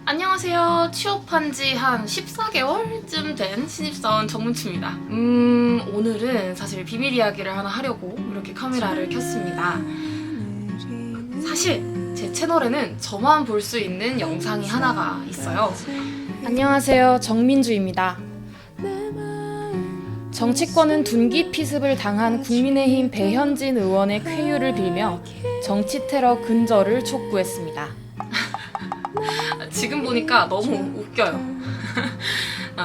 안녕하세요. 취업한 지 한 14개월쯤 된 신입사원 정문추입니다. 오늘은 사실 비밀 이야기를 하나 하려고 이렇게 카메라를 켰습니다. 사실 제 채널에는 저만 볼 수 있는 영상이 하나가 있어요. 안녕하세요. 정민주입니다. 정치권은 둔기 피습을 당한 국민의힘 배현진 의원의 쾌유를 빌며 정치 테러 근절을 촉구했습니다. 지금 보니까 너무 웃겨요.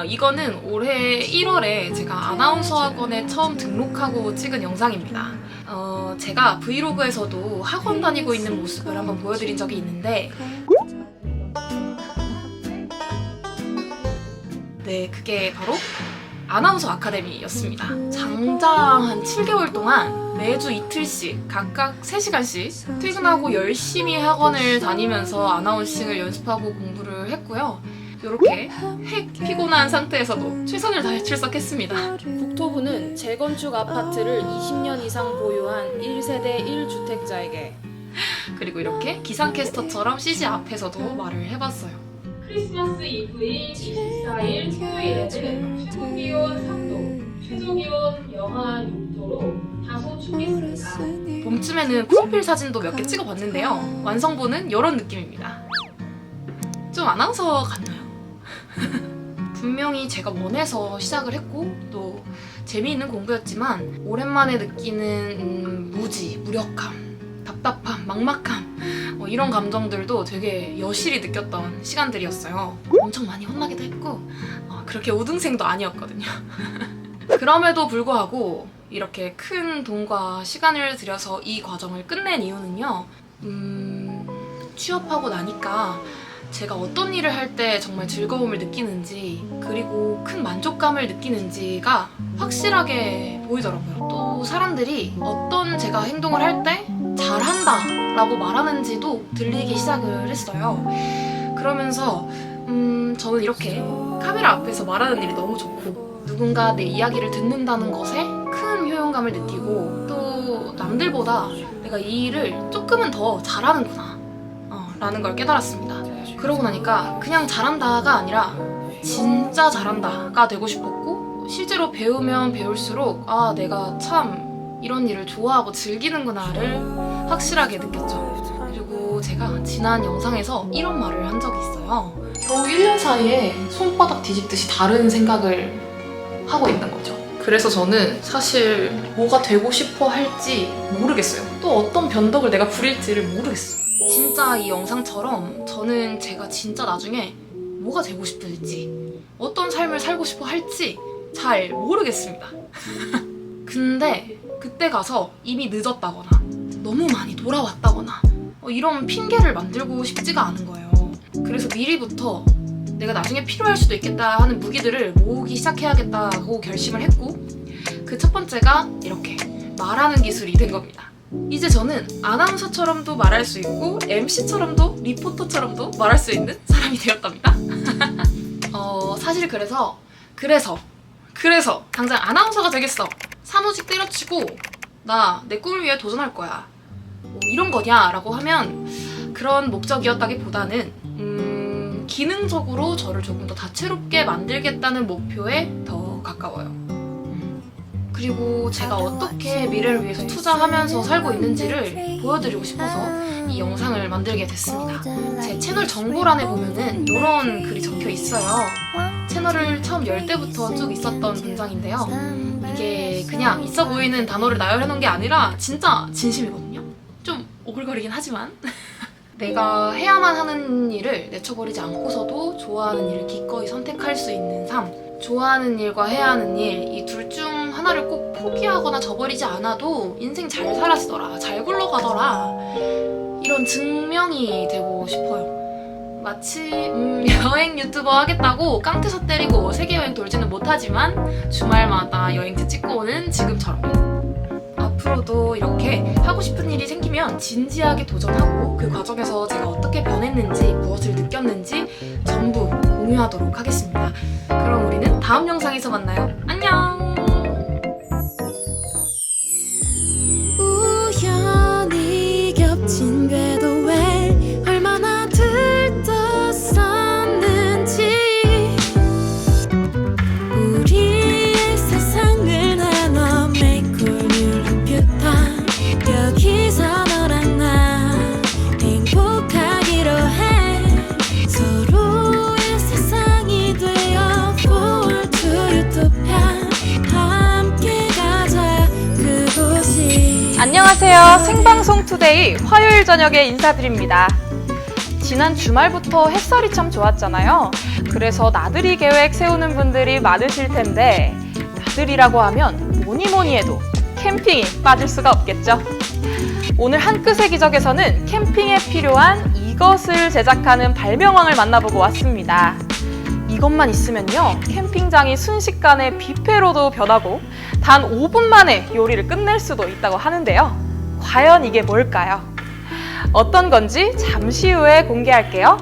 이거는 올해 1월에 제가 아나운서 학원에 처음 등록하고 찍은 영상입니다. 제가 브이로그에서도 학원 다니고 있는 모습을 한번 보여드린 적이 있는데 네, 그게 바로 아나운서 아카데미였습니다. 장장 한 7개월 동안 매주 이틀씩 각각 3시간씩 퇴근하고 열심히 학원을 다니면서 아나운싱을 연습하고 공부를 했고요. 이렇게 핵 피곤한 상태에서도 최선을 다해 출석했습니다. 국토부는 재건축 아파트를 20년 이상 보유한 1세대 1주택자에게 그리고 이렇게 기상캐스터처럼 CG 앞에서도 말을 해봤어요. 크리스마스 이브인 24일 토요일에는 최고기온 3도, 최저기온 영하 6도로 다소 춥겠습니다. 봄쯤에는 프로필 사진도 몇 개 찍어봤는데요. 완성본은 이런 느낌입니다. 좀 아나운서 같나요? 분명히 제가 원해서 시작을 했고 또 재미있는 공부였지만 오랜만에 느끼는 무지, 무력함, 답답함, 막막함 이런 감정들도 되게 여실히 느꼈던 시간들이었어요. 엄청 많이 혼나기도 했고 그렇게 우등생도 아니었거든요. 그럼에도 불구하고 이렇게 큰 돈과 시간을 들여서 이 과정을 끝낸 이유는요. 취업하고 나니까 제가 어떤 일을 할 때 정말 즐거움을 느끼는지 그리고 큰 만족감을 느끼는지가 확실하게 보이더라고요. 또 사람들이 어떤 제가 행동을 할 때 잘한다 라고 말하는지도 들리기 시작을 했어요. 그러면서 저는 이렇게 카메라 앞에서 말하는 일이 너무 좋고 누군가 내 이야기를 듣는다는 것에 큰 효용감을 느끼고 또 남들보다 내가 이 일을 조금은 더 잘하는구나 라는 걸 깨달았습니다. 그러고 나니까 그냥 잘한다가 아니라 진짜 잘한다가 되고 싶었고 실제로 배우면 배울수록 내가 참 이런 일을 좋아하고 즐기는구나를 확실하게 느꼈죠. 그리고 제가 지난 영상에서 이런 말을 한 적이 있어요. 겨우 1년 사이에 손바닥 뒤집듯이 다른 생각을 하고 있는 거죠. 그래서 저는 사실 뭐가 되고 싶어 할지 모르겠어요. 또 어떤 변덕을 내가 부릴지를 모르겠어요. 진짜 이 영상처럼 저는 제가 진짜 나중에 뭐가 되고 싶을지 어떤 삶을 살고 싶어 할지 잘 모르겠습니다. 근데 그때 가서 이미 늦었다거나 너무 많이 돌아왔다거나 이런 핑계를 만들고 싶지가 않은 거예요. 그래서 미리부터 내가 나중에 필요할 수도 있겠다 하는 무기들을 모으기 시작해야겠다고 결심을 했고 그 첫 번째가 이렇게 말하는 기술이 된 겁니다. 이제 저는 아나운서처럼도 말할 수 있고 MC처럼도 리포터처럼도 말할 수 있는 사람이 되었답니다. 사실 그래서 당장 아나운서가 되겠어, 사무직 때려치고 나 내 꿈을 위해 도전할 거야 이런 거냐 라고 하면 그런 목적이었다기보다는 기능적으로 저를 조금 더 다채롭게 만들겠다는 목표에 더 가까워요. 그리고 제가 어떻게 미래를 위해서 투자하면서 살고 있는지를 보여드리고 싶어서 이 영상을 만들게 됐습니다. 제 채널 정보란에 보면은 이런 글이 적혀 있어요. 채널을 처음 열 때부터 쭉 있었던 문장인데요. 이게 그냥 있어 보이는 단어를 나열해놓은 게 아니라 진짜 진심이거든요. 좀 오글거리긴 하지만 내가 해야만 하는 일을 내쳐버리지 않고서도 좋아하는 일을 기꺼이 선택할 수 있는 삶, 좋아하는 일과 해야 하는 일, 이 둘 중 하나를 꼭 포기하거나 저버리지 않아도 인생 잘 살아지더라, 잘 굴러가더라 이런 증명이 되고 싶어요. 마치 여행 유튜버 하겠다고 깡패서 때리고 세계여행 돌지는 못하지만 주말마다 여행지 찍고 오는 지금처럼 앞으로도 이렇게 하고 싶은 일이 생기면 진지하게 도전하고 그 과정에서 제가 어떻게 변했는지 무엇을 느꼈는지 전부 공유하도록 하겠습니다. 그럼 우리는 다음 영상에서 만나요. 안녕! 우연히 겹친 궤도 왜 얼마나 들떴어 투데이 화요일 저녁에 인사드립니다. 지난 주말부터 햇살이 참 좋았잖아요. 그래서 나들이 계획 세우는 분들이 많으실 텐데 나들이라고 하면 뭐니 해도 캠핑이 빠질 수가 없겠죠. 오늘 한끗의 기적에서는 캠핑에 필요한 이것을 제작하는 발명왕을 만나보고 왔습니다. 이것만 있으면요, 캠핑장이 순식간에 뷔페로도 변하고 단 5분 만에 요리를 끝낼 수도 있다고 하는데요. 과연 이게 뭘까요? 어떤 건지 잠시 후에 공개할게요.